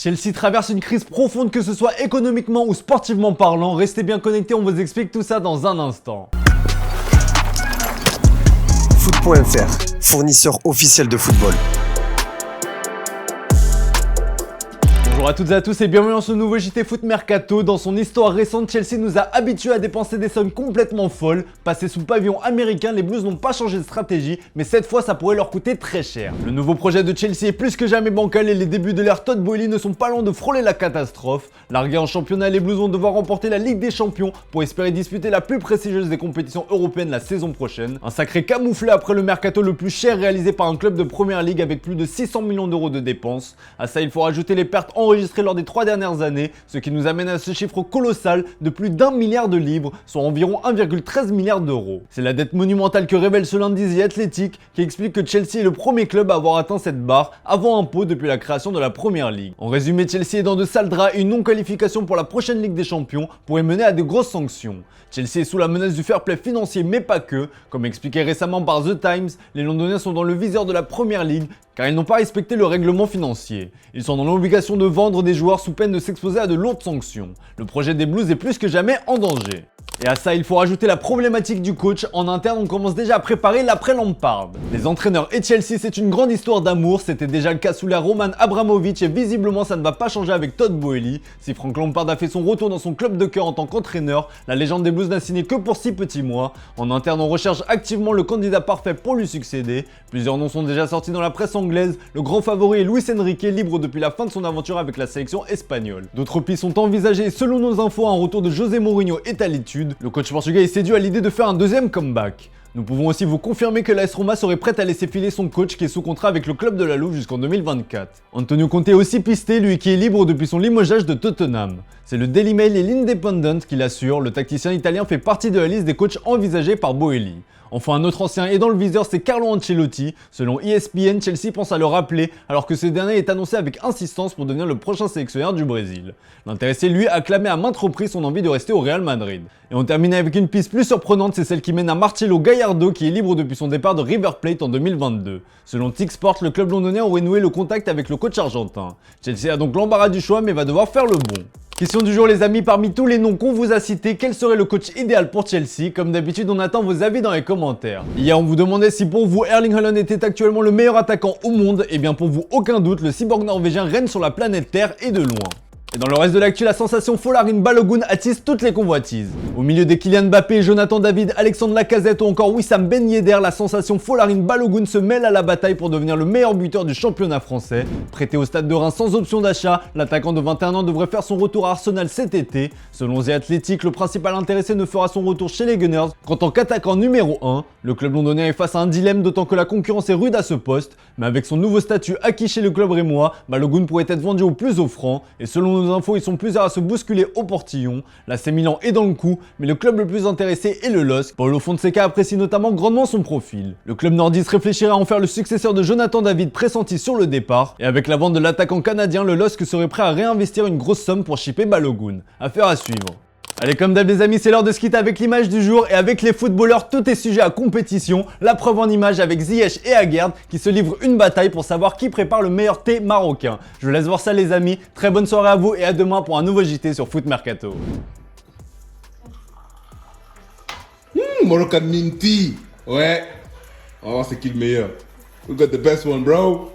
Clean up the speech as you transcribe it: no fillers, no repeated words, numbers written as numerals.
Chelsea traverse une crise profonde, que ce soit économiquement ou sportivement parlant. Restez bien connectés, on vous explique tout ça dans un instant. Foot.fr, fournisseur officiel de football. Bonjour à toutes et à tous et bienvenue dans ce nouveau JT Foot Mercato. Dans son histoire récente, Chelsea nous a habitués à dépenser des sommes complètement folles. Passés sous pavillon américain, les Blues n'ont pas changé de stratégie, mais cette fois ça pourrait leur coûter très cher. Le nouveau projet de Chelsea est plus que jamais bancal et les débuts de l'ère Todd Boehly ne sont pas loin de frôler la catastrophe. Largués en championnat, les Blues vont devoir remporter la Ligue des Champions pour espérer disputer la plus prestigieuse des compétitions européennes la saison prochaine. Un sacré camouflet après le mercato le plus cher réalisé par un club de première ligue avec plus de 600 millions d'euros de dépenses. À ça, il faut rajouter les pertes enregistrées lors des 3 dernières années, ce qui nous amène à ce chiffre colossal de plus d'1 milliard de livres, soit environ 1,13 milliard d'euros. C'est la dette monumentale que révèle ce lundi The Athletic qui explique que Chelsea est le premier club à avoir atteint cette barre avant impôt depuis la création de la première ligue. En résumé, Chelsea est dans de sales draps et une non-qualification pour la prochaine Ligue des Champions pourrait mener à de grosses sanctions. Chelsea est sous la menace du fair play financier, mais pas que. Comme expliqué récemment par The Times, les Londoniens sont dans le viseur de la première ligue car ils n'ont pas respecté le règlement financier. Ils sont dans l'obligation de vendre des joueurs sous peine de s'exposer à de lourdes sanctions. Le projet des Blues est plus que jamais en danger. Et à ça, il faut rajouter la problématique du coach. En interne, on commence déjà à préparer l'après Lampard. Les entraîneurs et Chelsea, c'est une grande histoire d'amour. C'était déjà le cas sous l'ère Roman Abramovich et visiblement ça ne va pas changer avec Todd Boehly. Si Frank Lampard a fait son retour dans son club de cœur en tant qu'entraîneur, la légende des Blues n'a signé que pour 6 petits mois. En interne, on recherche activement le candidat parfait pour lui succéder. Plusieurs noms sont déjà sortis dans la presse anglaise. Le grand favori est Luis Enrique, libre depuis la fin de son aventure avec la sélection espagnole. D'autres pistes sont envisagées et selon nos infos, un retour de José Mourinho est à l'étude. Le coach portugais est séduit à l'idée de faire un deuxième comeback. Nous pouvons aussi vous confirmer que l'AS Roma serait prête à laisser filer son coach qui est sous contrat avec le club de la Louve jusqu'en 2024. Antonio Conte est aussi pisté, lui qui est libre depuis son limogeage de Tottenham. C'est le Daily Mail et l'Independent qui l'assurent, le tacticien italien fait partie de la liste des coachs envisagés par Boehly. Enfin, un autre ancien est dans le viseur, c'est Carlo Ancelotti. Selon ESPN, Chelsea pense à le rappeler alors que ce dernier est annoncé avec insistance pour devenir le prochain sélectionneur du Brésil. L'intéressé, lui, a clamé à maintes reprises son envie de rester au Real Madrid. Et on termine avec une piste plus surprenante, c'est celle qui mène à Marcelo Gallardo qui est libre depuis son départ de River Plate en 2022. Selon TikSport, le club londonien aurait noué le contact avec le coach argentin. Chelsea a donc l'embarras du choix mais va devoir faire le bon. Question du jour les amis, parmi tous les noms qu'on vous a cités, quel serait le coach idéal pour Chelsea? Comme d'habitude, on attend vos avis dans les commentaires. Hier, on vous demandait si pour vous Erling Haaland était actuellement le meilleur attaquant au monde. Et bien pour vous, aucun doute, le cyborg norvégien règne sur la planète Terre et de loin. Et dans le reste de l'actu, la sensation Folarin Balogun attise toutes les convoitises. Au milieu des Kylian Mbappé, Jonathan David, Alexandre Lacazette ou encore Wissam Ben Yedder, la sensation Folarin Balogun se mêle à la bataille pour devenir le meilleur buteur du championnat français. Prêté au stade de Reims sans option d'achat, l'attaquant de 21 ans devrait faire son retour à Arsenal cet été. Selon The Athletic, le principal intéressé ne fera son retour chez les Gunners qu'en tant qu'attaquant numéro 1. Le club londonien est face à un dilemme, d'autant que la concurrence est rude à ce poste. Mais avec son nouveau statut acquis chez le club rémois, Balogun pourrait être vendu au plus offrant. Et selon nos infos, ils sont plusieurs à se bousculer au portillon. L'AC Milan est dans le coup, mais le club le plus intéressé est le LOSC. Paulo Fonseca apprécie notamment grandement son profil. Le club nordiste réfléchirait à en faire le successeur de Jonathan David pressenti sur le départ. Et avec la vente de l'attaquant canadien, le LOSC serait prêt à réinvestir une grosse somme pour shipper Balogun. Affaire à suivre. Allez, comme d'hab les amis, c'est l'heure de se quitter avec l'image du jour et avec les footballeurs, tout est sujet à compétition. La preuve en image avec Ziyech et Aguerd qui se livrent une bataille pour savoir qui prépare le meilleur thé marocain. Je vous laisse voir ça les amis, très bonne soirée à vous et à demain pour un nouveau JT sur Foot Mercato. Moroccan Minty. Ouais. Oh, c'est qui le meilleur? We got the best one, bro.